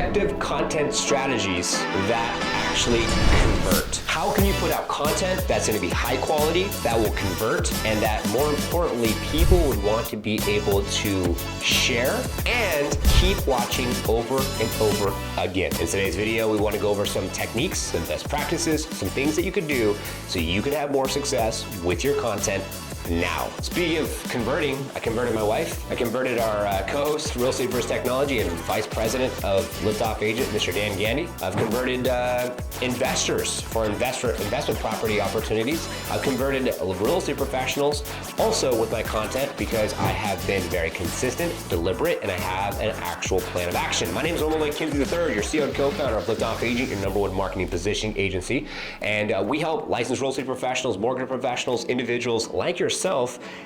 effective content strategies that actually convert. How can you put out content that's going to be high quality, that will convert, and that more importantly, people would want to be able to share and keep watching over and over again. In today's video, we want to go over some techniques, some best practices, some things that you could do so you can have more success with your content now. Speaking of converting, I converted my wife. I converted our co-host, Real Estate vs. Technology, and Vice President of Liftoff Agent, Mr. Dan Gandy. I've converted investors for investment property opportunities. I've converted real estate professionals also with my content because I have been very consistent, deliberate, and I have an actual plan of action. My name is Kinsey III, your CEO and co-founder of Liftoff Agent, your #1 marketing positioning agency. And we help licensed real estate professionals, mortgage professionals, individuals like yourself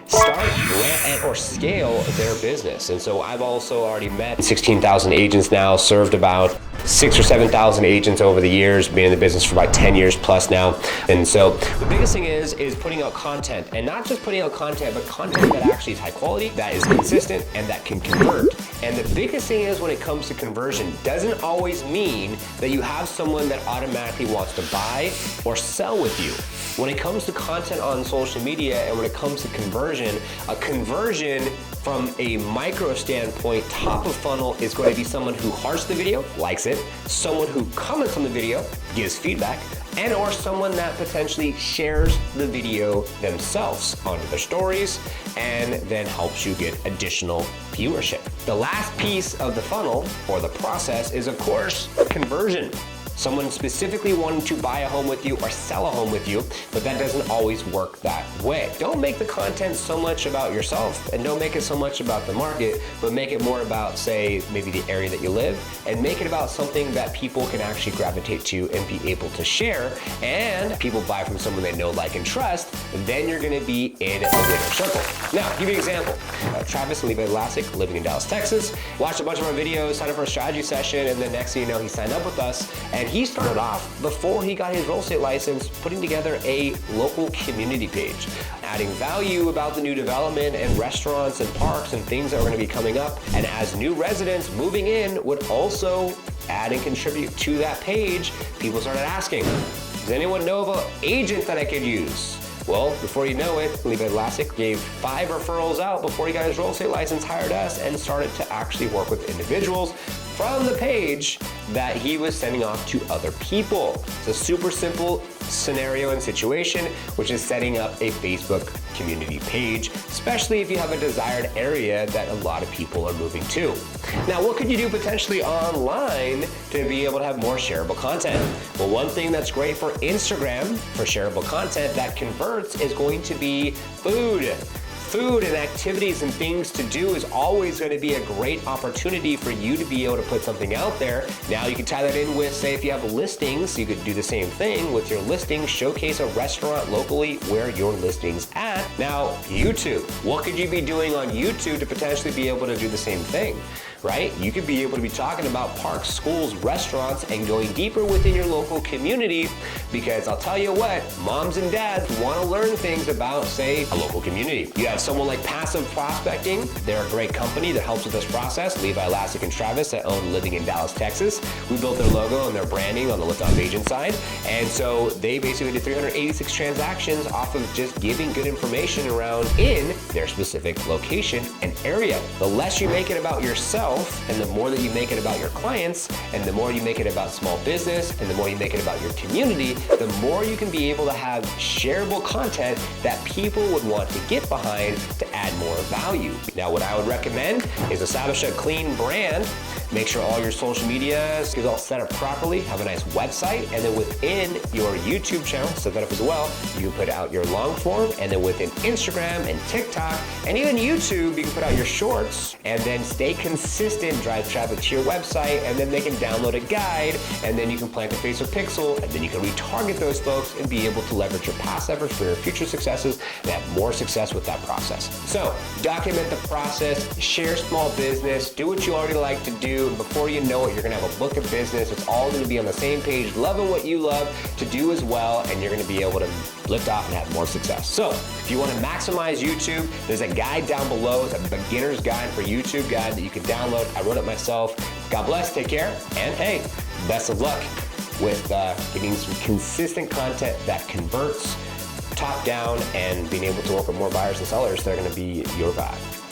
start, ramp, or scale their business. And so I've also already met 16,000 agents now, served about 6,000 or 7,000 agents over the years, been in the business for about 10 years plus now. And so the biggest thing is putting out content, and not just putting out content, but content that actually is high quality, that is consistent, and that can convert. And the biggest thing is when it comes to conversion, doesn't always mean that you have someone that automatically wants to buy or sell with you. When it comes to content on social media and when it comes to conversion, a conversion from a micro standpoint, top of funnel is going to be someone who hearts the video, likes it, someone who comments on the video, gives feedback, and or someone that potentially shares the video themselves onto their stories and then helps you get additional viewership. The last piece of the funnel or the process is, of course, conversion. Someone specifically wanting to buy a home with you or sell a home with you, but that doesn't always work that way. Don't make the content so much about yourself and don't make it so much about the market, but make it more about, say, maybe the area that you live, and make it about something that people can actually gravitate to and be able to share, and people buy from someone they know, like, and trust, then you're gonna be in a winner circle. Now, give you an example. Travis and Levi Elastic, living in Dallas, Texas, watched a bunch of our videos, signed up for a strategy session, and the next thing you know, he signed up with us, and he started off, before he got his real estate license, putting together a local community page, adding value about the new development and restaurants and parks and things that are gonna be coming up. And as new residents moving in would also add and contribute to that page, people started asking, does anyone know of an agent that I could use? Well, before you know it, Levi Elastic gave 5 referrals out before he got his real estate license, hired us, and started to actually work with individuals from the page that he was sending off to other people. It's a super simple scenario and situation, which is setting up a Facebook community page, especially if you have a desired area that a lot of people are moving to. Now, what could you do potentially online to be able to have more shareable content? Well, one thing that's great for Instagram for shareable content that converts is going to be food. Food and activities and things to do is always going to be a great opportunity for you to be able to put something out there. Now you can tie that in with, say, if you have listings, you could do the same thing with your listings, showcase a restaurant locally where your listing's at. Now, YouTube. What could you be doing on YouTube to potentially be able to do the same thing? Right? You could be able to be talking about parks, schools, restaurants, and going deeper within your local community, because I'll tell you what, moms and dads want to learn things about, say, a local community. You have someone like Passive Prospecting. They're a great company that helps with this process. Levi Elastic and Travis that own Living in Dallas, Texas. We built their logo and their branding on the Liftoff Agent side. And so they basically did 386 transactions off of just giving good information around in their specific location and area. The less you make it about yourself, and the more that you make it about your clients, and the more you make it about small business, and the more you make it about your community, the more you can be able to have shareable content that people would want to get behind to add more value. Now, what I would recommend is establish a clean brand. Make sure all your social media is all set up properly, have a nice website, and then within your YouTube channel, set that up as well, you can put out your long form, and then within Instagram and TikTok, and even YouTube, you can put out your shorts, and then stay consistent, drive traffic to your website, and then they can download a guide, and then you can plant a Facebook pixel, and then you can retarget those folks and be able to leverage your past efforts for your future successes and have more success with that process. So, document the process, share small business, do what you already like to do, and before you know it, you're gonna have a book of business. It's all gonna be on the same page, loving what you love to do as well, and you're gonna be able to lift off and have more success. So, if you wanna maximize YouTube, there's a guide down below. It's a beginner's guide for YouTube guide that you can download. I wrote it myself. God bless, take care, and hey, best of luck with getting some consistent content that converts top down and being able to work with more buyers and sellers that are going to be your vibe.